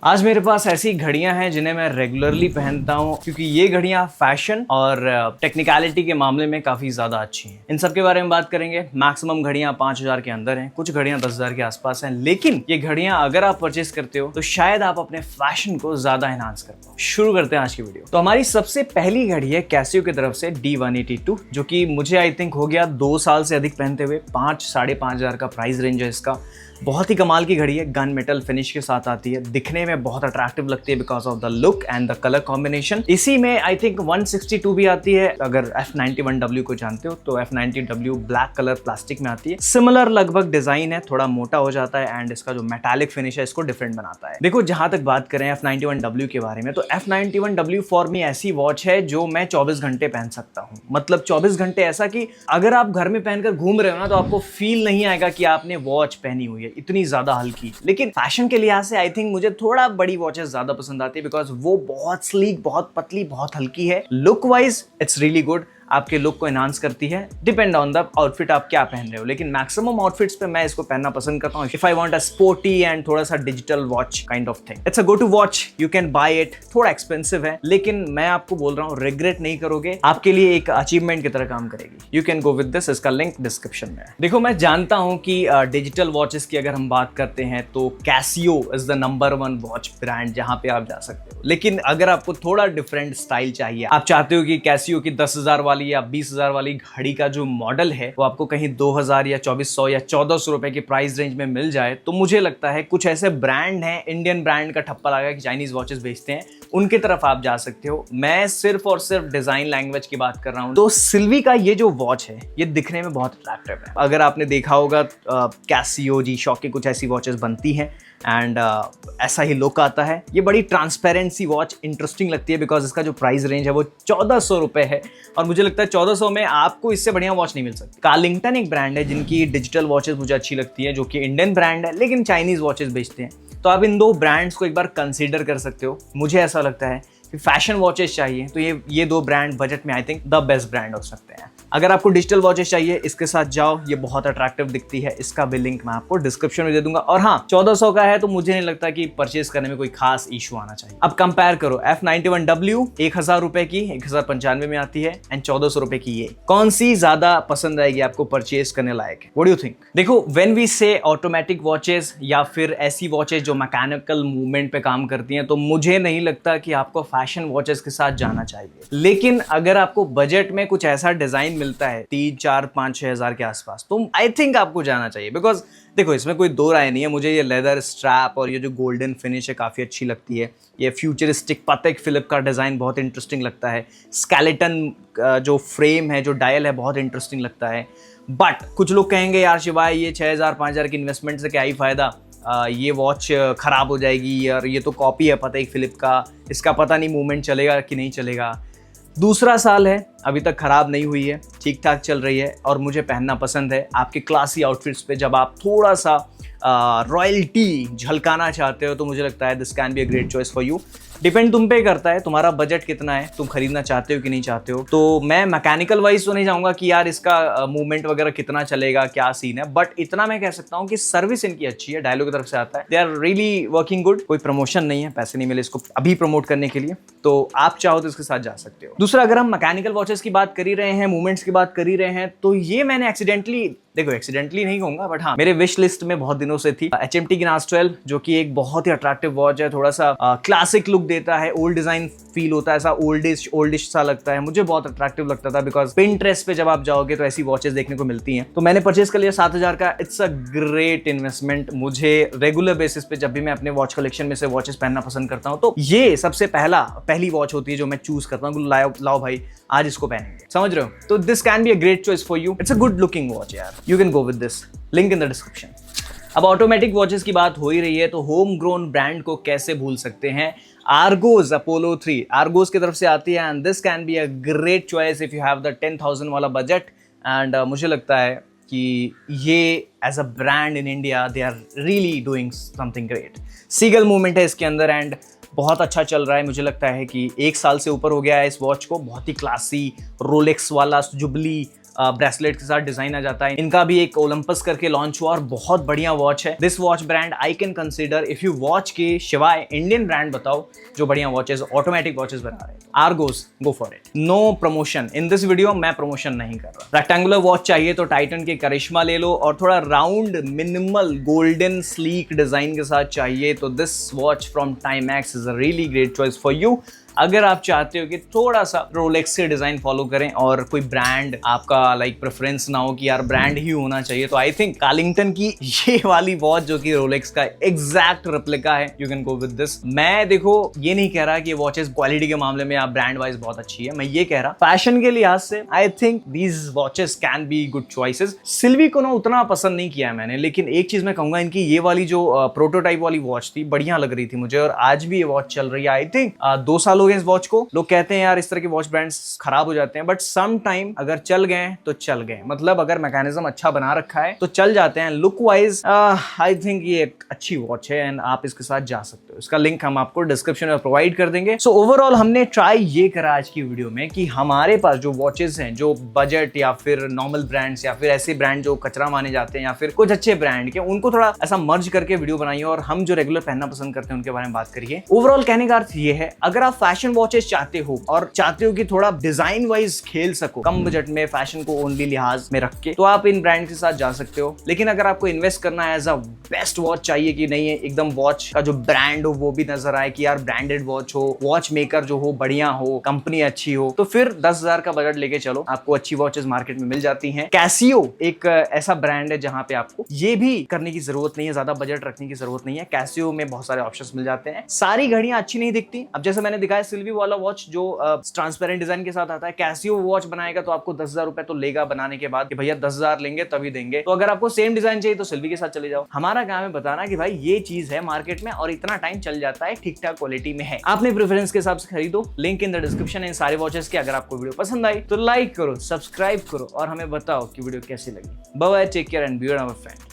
आज मेरे पास ऐसी घड़ियां हैं जिन्हें मैं रेगुलरली पहनता हूं क्योंकि ये घड़ियां फैशन और टेक्निकलिटी के मामले में काफ़ी ज़्यादा अच्छी हैं। इन सब के बारे में बात करेंगे। मैक्सिमम घड़ियां 5,000 के अंदर हैं, कुछ घड़ियां 10,000 के आसपास हैं, लेकिन ये घड़ियां अगर आप परचेस करते हो तो शायद आप अपने फैशन को ज़्यादा एनहांस कर पाओ। शुरू करते हैं आज की वीडियो। तो हमारी सबसे पहली घड़ी है कैसियो की तरफ से D182, जो कि मुझे आई थिंक हो गया 2 साल से अधिक पहनते हुए। 5-5,500 का प्राइस रेंज है इसका। बहुत ही कमाल की घड़ी है, गन मेटल फिनिश के साथ आती है, दिखने में बहुत अट्रैक्टिव लगती है because of the look and the colour combination. इसी में आई थिंक 162 भी आती है। अगर F91W को जानते हो तो F90W ब्लैक कलर प्लास्टिक में आती है। सिमिलर लगभग डिजाइन है, थोड़ा मोटा हो जाता है एंड इसका जो मेटालिक फिनिश है इसको डिफरेंट बनाता है। देखो, जहां तक बात करें F91W के बारे में तो F91W फॉर मी ऐसी वॉच है जो मैं 24 घंटे पहन सकता हूँ। मतलब 24 घंटे ऐसा कि अगर आप घर में पहनकर घूम रहे हो ना तो आपको फील नहीं आएगा कि आपने वॉच पहनी हुई है, इतनी ज्यादा हल्की। लेकिन फैशन के लिहाज से आई थिंक मुझे थोड़ा बड़ी वॉचेस ज्यादा पसंद आती है बिकॉज वो बहुत स्लीक, बहुत पतली, बहुत हल्की है। Look wise it's really good, आपके लुक को एनहांस करती है। डिपेंड ऑन द आउटफिट आप क्या पहन रहे हो, लेकिन मैक्सिमम आउटफिट्स पे मैं इसको पहनना पसंद करता हूँ। If I want a sporty and थोड़ा सा digital watch kind of thing, it's a go to watch, you can buy it. थोड़ा एक्सपेंसिव है लेकिन मैं आपको बोल रहा हूँ रिग्रेट नहीं करोगे, आपके लिए एक अचीवमेंट की तरह काम करेगी। You can go with this, इसका लिंक डिस्क्रिप्शन में है। देखो, मैं जानता हूँ कि डिजिटल वॉचेस की अगर हम बात करते हैं तो Casio is the number 1 watch brand जहां पे आप जा सकते हो। लेकिन अगर आपको थोड़ा डिफरेंट स्टाइल चाहिए, आप चाहते हो कि कैसियो की 10,000 वाली या 20,000 वाली घड़ी का जो मॉडल है वो आपको कहीं 2,000 या 2,400 या 1,400 रुपए की प्राइस रेंज में मिल जाए, तो मुझे लगता है कुछ ऐसे ब्रांड हैं, इंडियन ब्रांड का ठप्पा लगा कि चाइनीज वॉचेस बेचते हैं, उनकी तरफ आप जा सकते हो। मैं सिर्फ और सिर्फ डिजाइन लैंग्वेज की बात कर रहा हूं। तो सिल्वी का ये जो वॉच है ये दिखने में बहुत अट्रैक्टिव है। अगर आपने देखा होगा कैसियो, जी शॉक की कुछ ऐसी वॉचेस बनती हैं एंड ऐसा ही लुक आता है। ये बड़ी ट्रांसपेरेंसी वॉच इंटरेस्टिंग लगती है बिकॉज इसका जो प्राइस रेंज है वो 1,400 रुपए है और मुझे लगता है 1,400 में आपको इससे बढ़िया वॉच नहीं मिल सकती। कार्लिंगटन एक ब्रांड है जिनकी डिजिटल वॉचेस मुझे अच्छी लगती है, जो कि इंडियन ब्रांड है लेकिन चाइनीज वॉचेस बेचते हैं। तो आप इन दो ब्रांड्स को एक बार कंसीडर कर सकते हो। मुझे ऐसा लगता है कि फैशन वॉचेस चाहिए तो ये दो ब्रांड बजट में I think the best brand हो सकते हैं। अगर आपको डिजिटल वॉचेस चाहिए इसके साथ जाओ, ये बहुत अट्रैक्टिव दिखती है, इसका भी लिंक मैं आपको डिस्क्रिप्शन में दे दूंगा। और हाँ, 1,400 का है तो मुझे नहीं लगता कि परचेस करने में कोई खास इशू आना चाहिए। अब कंपेयर करो F91W 1,000 रुपए की 1,095 में आती है एंड 1,400 रुपए की ये, कौन सी ज्यादा पसंद आएगी आपको, परचेस करने लायक है? What do you think? देखो, व्हेन वी से ऑटोमेटिक वॉचेस या फिर ऐसी वॉचेस जो मैकेनिकल मूवमेंट पे काम करती हैं, तो मुझे नहीं लगता कि आपको फैशन वॉचेस के साथ जाना चाहिए। लेकिन अगर आपको बजट में कुछ ऐसा डिजाइन मिलता है 3, 4, 5, 6,000 के आसपास, तो आई थिंक आपको जाना चाहिए। बिकॉज देखो, इसमें कोई दो राय नहीं है, मुझे ये लेदर स्ट्रैप और ये जो गोल्डन फिनिश है काफ़ी अच्छी लगती है। ये फ्यूचरिस्टिक पतेक फिलिप का डिज़ाइन बहुत इंटरेस्टिंग लगता है। स्केलेटन जो फ्रेम है, जो डायल है, बहुत इंटरेस्टिंग लगता है। बट कुछ लोग कहेंगे यार शिवाय, ये 6,000 5,000 की इन्वेस्टमेंट से क्या ही फ़ायदा, ये वॉच ख़राब हो जाएगी और ये तो कॉपी है पतेक फिलिप का, इसका पता नहीं मूवमेंट चलेगा कि नहीं चलेगा। दूसरा साल है, अभी तक ख़राब नहीं हुई है, ठीक ठाक चल रही है और मुझे पहनना पसंद है। आपके क्लासी आउटफिट्स पे जब आप थोड़ा सा रॉयल्टी झलकाना चाहते हो तो मुझे लगता है this can be a great choice for you. Depend तुम पे करता है, तुम्हारा बजट कितना है, तुम खरीदना चाहते हो कि नहीं चाहते हो। तो मैं मैकेनिकल वाइज तो नहीं जाऊँगा कि यार इसका मूवमेंट वगैरह कितना चलेगा, क्या सीन है, बट इतना मैं कह सकता हूँ कि सर्विस इनकी अच्छी है, डायलॉग की तरफ से आता है, they are really working good. कोई प्रमोशन नहीं है, पैसे नहीं मिले इसको अभी प्रमोट करने के लिए, तो आप चाहो तो इसके साथ जा सकते हो। दूसरा, अगर हम मैकेनिकल वॉचेस की बात कर ही रहे हैं, मूवमेंट्स की बात कर ही रहे हैं, तो ये मैंने एक्सीडेंटली नहीं कहूंगा बट हाँ, मेरे विश लिस्ट में बहुत दिनों से थी। HMT Gnas 12, जो कि एक बहुत ही अट्रैक्टिव वॉच है, थोड़ा सा क्लासिक लुक देता है, ओल्ड डिजाइन फील होता है, ऐसा ओल्डिश सा लगता है, मुझे बहुत अट्रैक्टिव लगता था बिकॉज पिंटरेस्ट पे जब आप जाओगे तो ऐसी वॉचेस देखने को मिलती हैं। तो मैंने परचेस कर लिया 7,000 का। It's a great investment. मुझे रेगुलर बेसिस पे जब भी मैं अपने वॉच कलेक्शन में से वॉचेस पहनना पसंद करता हूँ तो ये सबसे पहली वॉच होती है जो मैं चूज करता हूँ, लाओ भाई आज इसको पहनेंगे, समझ रहे हो? तो this can be a great choice for you. It's a good looking watch यार, you can go with this, link in the description. अब ऑटोमेटिक वॉचेस की बात हो ही रही है तो होम ग्रोन ब्रांड को कैसे भूल सकते हैं? आर्गोज Apollo 3 आर्गोज की तरफ से आती है and this can be a great choice if you have the 10,000 वाला बजट। एंड मुझे लगता है कि ये as a brand in India they are really doing something great. Seagull movement है इसके अंदर एंड बहुत अच्छा चल रहा है। मुझे लगता है कि 1 साल से ऊपर हो गया है इस वॉच को। बहुत ही क्लासी रोलेक्स वाला जुबली ब्रेसलेट के साथ डिजाइन आ जाता है। इनका भी एक ओलंपस करके लॉन्च हुआ और बहुत बढ़िया वॉच है। This watch brand I can consider if you watch के शिवाय इंडियन ब्रांड बताओ जो बढ़िया वॉचेस ऑटोमेटिक वॉचेस बना रहे हैं। Argos, go for it. No promotion in this video, मैं प्रमोशन नहीं कर रहा। रेक्टेंगुलर वॉच चाहिए तो टाइटन के करिश्मा ले लो, और थोड़ा round minimal golden sleek design के साथ चाहिए तो this watch from Timex is a really great choice for you. अगर आप चाहते हो कि थोड़ा सा रोलेक्स के डिजाइन फॉलो करें और कोई ब्रांड आपका लाइक प्रेफरेंस ना हो कि यार ब्रांड ही होना चाहिए, तो आई थिंक कार्लिंगटन की ये वाली वॉच जो कि रोलेक्स का एग्जैक्ट रेप्लिका है, you can go with this. मैं देखो ये नहीं कह रहा कि वॉचेस क्वालिटी के मामले में आप ब्रांड वाइज बहुत अच्छी है, मैं ये कह रहा फैशन के लिहाज से I think these watches can be good choices. Silvi को ना उतना पसंद नहीं किया है मैंने, लेकिन एक चीज मैं कहूंगा, इनकी ये वाली जो प्रोटोटाइप वाली वॉच थी बढ़िया लग रही थी मुझे, और आज भी ये वॉच चल रही है। आई थिंक 2 साल इस वॉच को। लोग कहते हैं यार इस तरह के वॉच ब्रांड्स खराब हो जाते हैं, बट सम टाइम अगर चल गए तो चल गए, मतलब अगर मैकेनिज्म अच्छा बना रखा है तो चल जाते हैं। लुक वाइज आई थिंक ये एक अच्छी वॉच है एंड आप इसके साथ जा सकते हो। इसका लिंक हम आपको डिस्क्रिप्शन में प्रोवाइड कर देंगे। सो ओवरऑल हमने ट्राई ये करा आज की वीडियो में कि हमारे पास जो वॉचेस हैं जो बजट या फिर नॉर्मल ब्रांड्स या फिर ऐसे ब्रांड जो कचरा माने जाते हैं या फिर कुछ अच्छे ब्रांड के, उनको थोड़ा ऐसा मर्ज करके वीडियो बनाइए और हम जो रेगुलर पहनना पसंद करते हैं उनके बारे में बात करिए। ओवरऑल कहने का अर्थ ये है, अगर आप फैशन वॉचेस चाहते हो और चाहते हो कि थोड़ा डिजाइन वाइज खेल सको कम बजट में, फैशन को ओनली लिहाज में रख के, तो आप इन ब्रांड के साथ जा सकते हो। लेकिन अगर आपको इन्वेस्ट करना है, एज अ बेस्ट वॉच चाहिए कि नहीं है एकदम वॉच का जो ब्रांड हो वो भी नजर आए कि यार ब्रांडेड वॉच हो, वॉच मेकर जो हो बढ़िया हो, कंपनी अच्छी हो, तो फिर 10,000 का बजट लेके चलो, आपको अच्छी वॉचेस मार्केट में मिल जाती हैं। कैसियो एक ऐसा ब्रांड है जहां पे आपको ये भी करने की जरूरत नहीं है, ज्यादा बजट रखने की जरूरत नहीं है। कैसियो में बहुत सारे ऑप्शंस मिल जाते हैं। सारी घड़ियां अच्छी नहीं दिखती। अब जैसे मैंने दिखाया सिल्वी वाला वॉच जो ट्रांसपेरेंट डिजाइन के साथ आता है, कैसियो वॉच बनाएगा तो आपको 10,000 रुपए तो लेगा बनाने के बाद कि भैया 10,000 लेंगे तभी देंगे। तो अगर आपको सेम डिजाइन चाहिए तो सिल्वी के साथ चले जाओ। हमारा काम है बताना कि भाई ये चीज है मार्केट में और इतना टाइम चल जाता है, ठीक ठाक क्वालिटी में है, आपने प्रेफरेंस के हिसाब से खरीदो। लिंक इन द डिस्क्रिप्शन है इन सारे वॉचेस के। अगर आपको वीडियो पसंद आई तो लाइक करो, सब्सक्राइब करो और हमें बताओ कि वीडियो कैसी लगी। Bye bye, take care and be your friend.